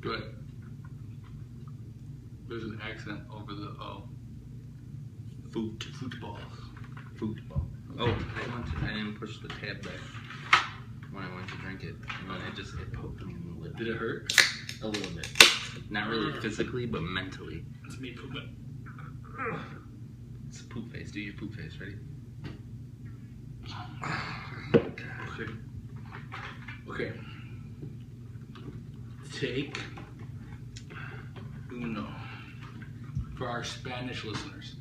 Good. There's an accent over the O. Football. Oh, I didn't push the tab back when I went to drink it. And then it poked me in the lip. Did it hurt? A little bit. Not really physically, but mentally. It's me pooping. It's a poop face. Do your poop face. Ready? Okay. Take uno for our Spanish listeners.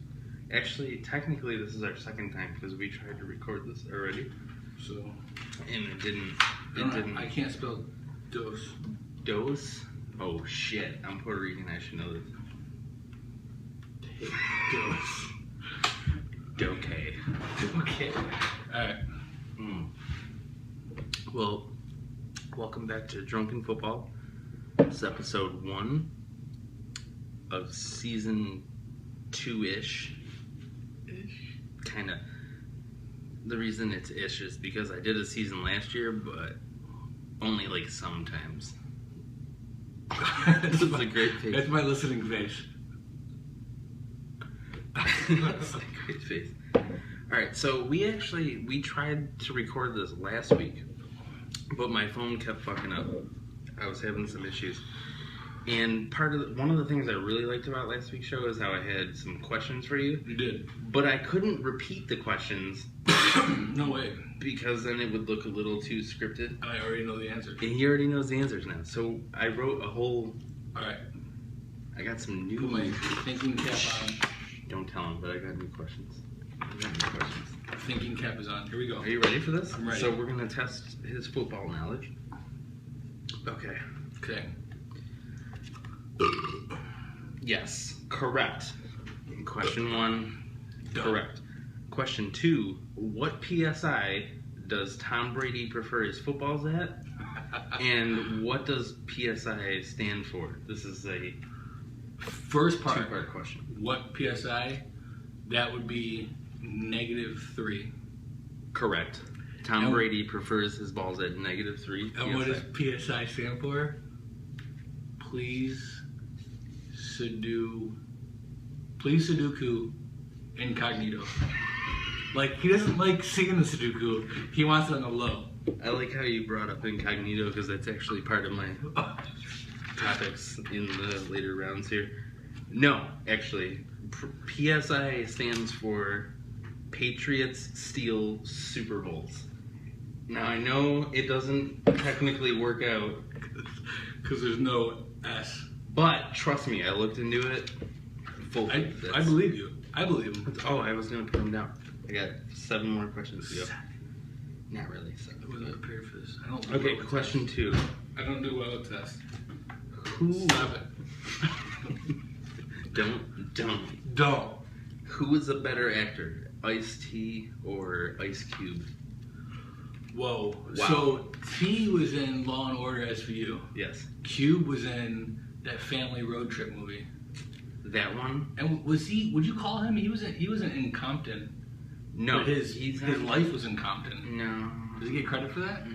Actually, technically, this is our second time because we tried to record this already. So. And it didn't. I can't spell dos. Dos? Oh shit! I'm Puerto Rican. I should know this. Take dos. Okay. Okay. All right. Well, welcome back to Drunken Football. It's episode 1 of season 2-ish. Kind of. The reason it's ish is because I did a season last year, but only like sometimes. This is a great face. That's my listening face. That's a great face. Alright, so we tried to record this last week, but my phone kept fucking up. I was having some issues. And one of the things I really liked about last week's show is how I had some questions for you. You did. But I couldn't repeat the questions. No way. Because then it would look a little too scripted. I already know the answer. And he already knows the answers now. So I wrote a whole... Alright. I got some new... Put my thinking cap on. Don't tell him, but I got new questions. Thinking cap is on. Here we go. Are you ready for this? I'm ready. So we're going to test his football knowledge. Okay. Okay. Yes. Correct. Question 1. Done. Correct. Question 2. What PSI does Tom Brady prefer his footballs at? And what does PSI stand for? This is a first part. Two-part question. What PSI? That would be -3. Correct. Tom Brady prefers his balls at -3 PSI. And what does PSI stand for? Please Sudoku incognito. Like, he doesn't like seeing the Sudoku. He wants it on the low. I like how you brought up incognito because that's actually part of my topics in the later rounds here. No, actually, PSI stands for Patriots Steal Super Bowls. Now, I know it doesn't technically work out because there's no S. But trust me, I looked into it. I believe you. I believe him. Oh, I was going to put them down. I got 7 more questions to go. Not really. I wasn't prepared for this. I don't do okay, well with question tests. 2. I don't do well with tests. Stop it. Don't. Who is a better actor, Ice-T or Ice Cube? Whoa. Wow. So T was in Law and Order SVU. Yes. Cube was in that family road trip movie. That one? And was he? Would you call him? He wasn't in Compton. No. But his life was in Compton. No. Does he get credit for that?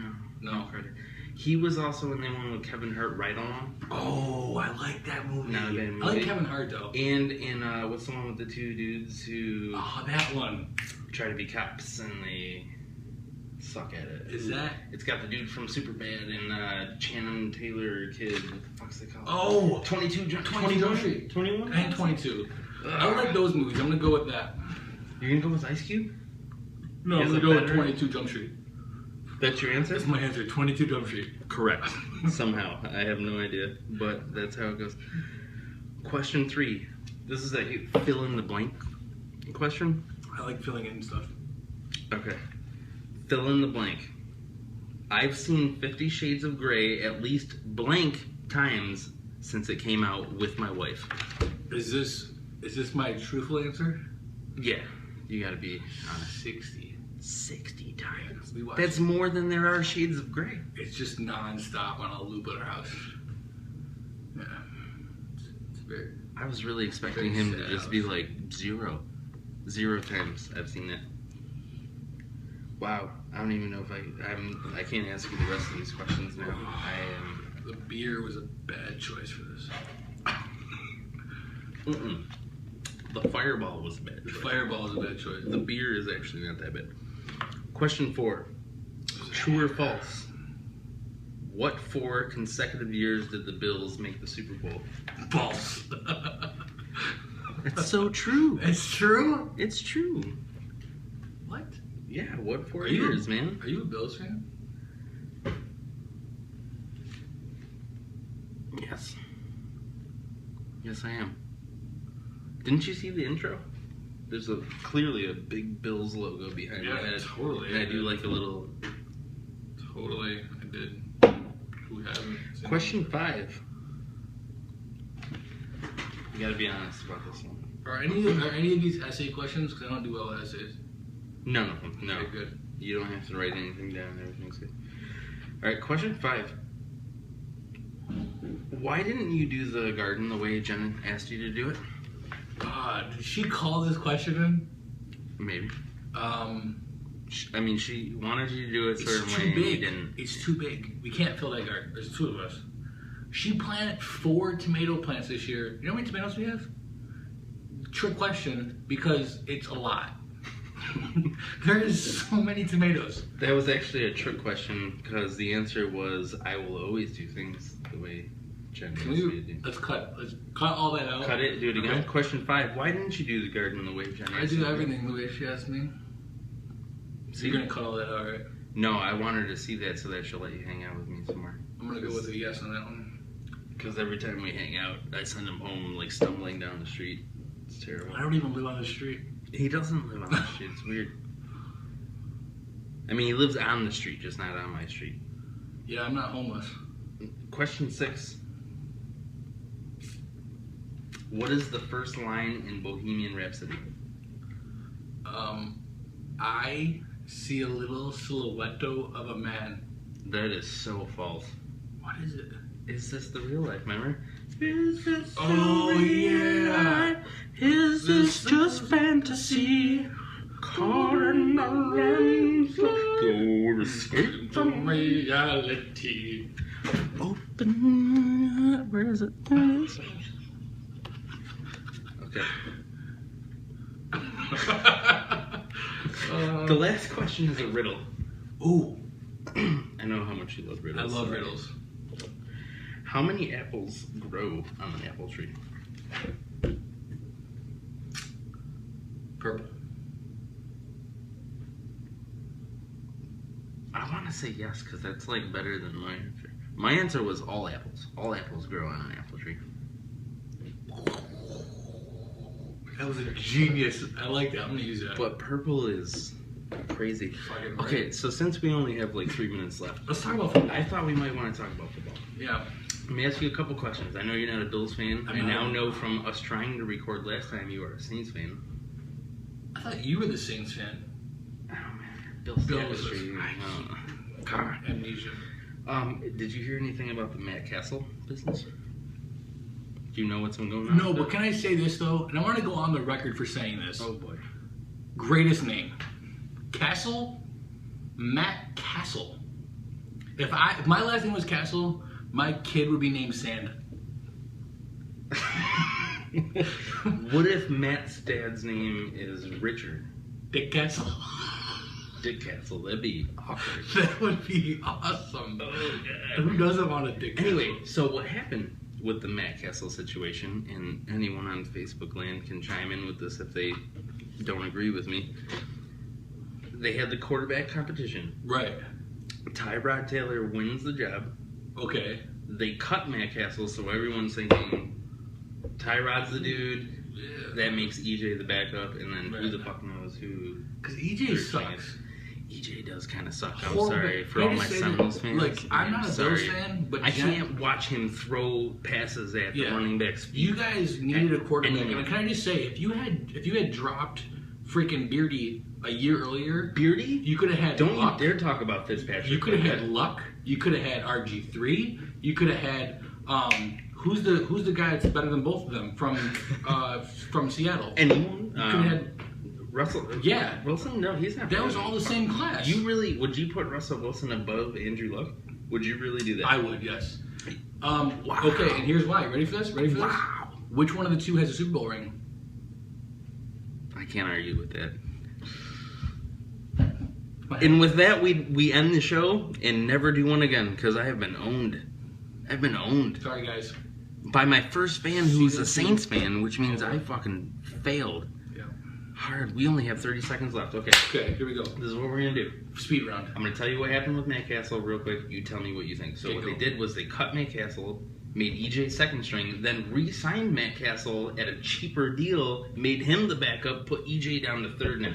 No credit. He was also in the one with Kevin Hart, Right On. Oh, I like that movie. Not a bad movie. I like Kevin Hart though. And in what's the one with the 2 dudes who? Oh, that one. Try to be cops and they suck at it. Is that? It's got the dude from Superbad and Channing Taylor kid. What the fuck's they called? Oh, 22 Jump 21. 21? And 22. I like those movies. I'm gonna go with that. You're gonna go with Ice Cube? No, I'm Is gonna it go with better? 22 Jump Street. That's your answer? That's my answer. 22 Jump Street. Correct. Somehow. I have no idea, but that's how it goes. Question 3. This is a fill in the blank question. I like filling in stuff. Okay. Fill in the blank. I've seen 50 Shades of Grey at least blank times since it came out with my wife. Is this my truthful answer? Yeah. You gotta be honest. 60. 60 times. We watched That's more than there are Shades of Grey. It's just non-stop on a loop at our house. Yeah. It's very... I was really expecting Very him to sad just house. be like 0 times I've seen it. Wow, I don't even know if I can't ask you the rest of these questions now. The beer was a bad choice for this. The Fireball was a bad The choice. Fireball is a bad choice. The beer is actually not that bad. Question 4. True or false? What 4 consecutive years did the Bills make the Super Bowl? False. It's so true. It's true? It's true. What? Yeah, what 4 Are you- years, man? Are you a Bills fan? Yes. Yes, I am. Didn't you see the intro? There's clearly a big Bills logo behind my head. totally. And I do like a little... Totally, I did. Who haven't? seen Question 5. You gotta be honest about this one. it? Are any of these essay questions? Because I don't do well at essays. No. Okay, good. You don't have to write anything down. Everything's good. Alright, question 5. Why didn't you do the garden the way Jen asked you to do it? Did she call this question in? Maybe. I mean, she wanted you to do it a certain It's way too and you big. didn't. It's too big. We can't fill that garden. There's 2 of us. She planted 4 tomato plants this year. You know how many tomatoes we have? Trick question, because it's a lot. There is so many tomatoes. That was actually a trick question because the answer was I will always do things the way Jen asked Can me to we, do. let's cut all that out. Cut it, do it again. Okay. Question 5. Why didn't you do the garden the way Jen asked I you do to everything the way she asked me. So you're gonna cut all that out, right? No, I want her to see that so that she'll let you hang out with me somewhere. I'm gonna go with a yes on that one. Because every time we hang out, I send him home like stumbling down the street. It's terrible. I don't even live on the street. He doesn't live on the street. It's weird. I mean, he lives on the street, just not on my street. Yeah, I'm not homeless. Question 6. What is the first line in Bohemian Rhapsody? I see a little silhouette of a man. That is so false. What is it? Is this the real life, remember? Is this Oh, the real yeah. life? Is this just fantasy? Caught in the lens of your escape From reality. Open. Where is it? There it is. Okay. The last question is a riddle. Ooh, I know how much you love I riddles. love riddles. How many apples grow on an apple tree? Purple. I want to say yes because that's like better than my answer. My answer was all apples. All apples grow on an apple tree. That was a genius. I like that. I'm gonna use that. But purple is crazy. Fucking right. Okay, so since we only have like 3 minutes left, Let's talk about football. I thought we might want to talk about football. Yeah. Let me ask you a couple questions. I know you're not a Bills fan. I I'm now not. know from us trying to record last time you are a Saints fan. I thought you were the Saints fan. Oh man, Bills Bills. chemistry. God, amnesia. Did you hear anything about the Matt Castle business? Do you know what's been going on? No, with but that? can I say this though? And I want to go on the record for saying this. Oh boy. Greatest name. Castle, Matt Castle. If my last name was Castle, my kid would be named Sand. What if Matt's dad's name is Richard? Dick Castle. Dick Castle. That'd be awkward. That would be awesome. Who doesn't want a Dick Castle? Anyway, so what happened with the Matt Castle situation, and anyone on Facebook land can chime in with this if they don't agree with me. they had the quarterback competition. Right. Tyrod Taylor wins the job. Okay. They cut Matt Castle, so everyone's thinking Tyrod's the dude. Yeah. That makes EJ the backup, and then who the fuck knows who? Because EJ sucks. EJ does kind of suck. I'm Horrible. sorry for all my Seminoles fans. Like, I'm not a Bills fan, but I can't watch him throw passes at the running backs. You guys needed a quarterback, and can I just say, if you had dropped freaking Beardy a year earlier, Beardy, you could have had. Don't Luck. you dare talk about Fitzpatrick. You could have had Luck. You could have had RG3. You could have had who's the guy that's better than both of them from Seattle? Anyone? You could have had. Russell? Yeah. Wilson? No, he's not. That was all the same class. Would you put Russell Wilson above Andrew Luck? Would you really do that? I would, yes. Wow. Okay, and here's why. Ready for this? Wow. Which one of the two has a Super Bowl ring? I can't argue with that. And with that, we end the show and never do one again because I have been owned. I've been owned. Sorry, guys. By my first fan who's a Saints fan, which means I fucking failed. Hard. We only have 30 seconds left. Okay, here we go. This is what we're going to do. Speed round. I'm going to tell you what happened with Matt Castle real quick. You tell me what you think. So what they did was they cut Matt Castle, made EJ second string, then re-signed Matt Castle at a cheaper deal, made him the backup, put EJ down to third now.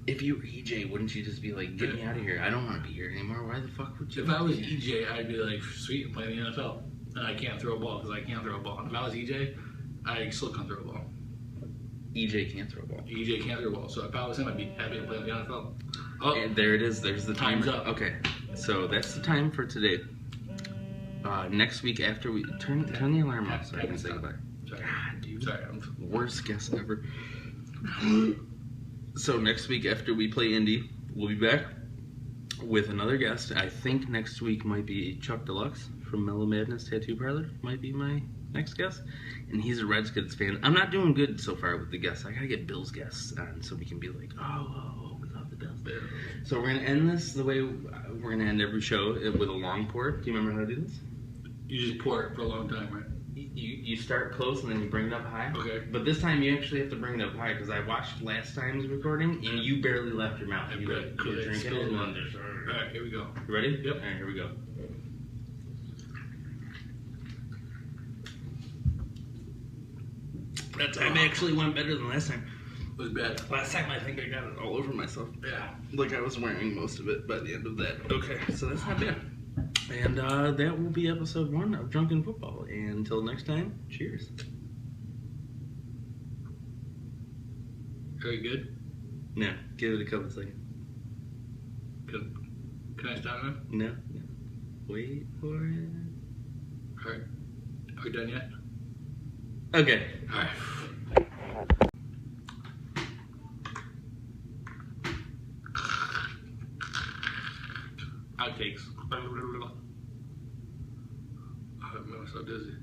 If you were EJ, wouldn't you just be like, get me out of here. I don't want to be here anymore. Why the fuck would you? If I was EJ, I'd be like, sweet, I'm playing the NFL. And I can't throw a ball because I can't throw a ball. If I was EJ, I still can't throw a ball. EJ can't throw a ball. EJ can't throw a ball. So if I was him, I'd be happy to play in the NFL. Oh, and there it is. There's the timer. Time's up. Okay, so that's the time for today. Next week after we turn the alarm off so I can say goodbye. Sorry. God, dude. Sorry. Worst guess ever. So next week after we play Indy, we'll be back with another guest. I think next week might be Chuck Deluxe from Mellow Madness Tattoo Parlor. Might be my next guest, and he's a Redskins fan. I'm not doing good so far with the guests. I gotta get Bills guests on so we can be like, oh, we love the Bills. So we're gonna end this the way we're gonna end every show with a long pour. Do you remember how to do this? You just pour it for a long time, right? You start close and then you bring it up high. Okay. But this time you actually have to bring it up high because I watched last time's recording and you barely left your mouth. You were drinking it. All right, here we go. You ready? Yep. All right, here we go. That time actually went better than last time. It was bad. Last time I think I got it all over myself. Yeah. Like I was wearing most of it by the end of that. Okay, so that's not bad. And that will be episode 1 of Drunken Football. And until next time, cheers. Very good. No, give it a couple seconds. Can I stop now? No. Wait for it. All right. Are we done yet? Okay. All right. Outtakes. I'm so dizzy.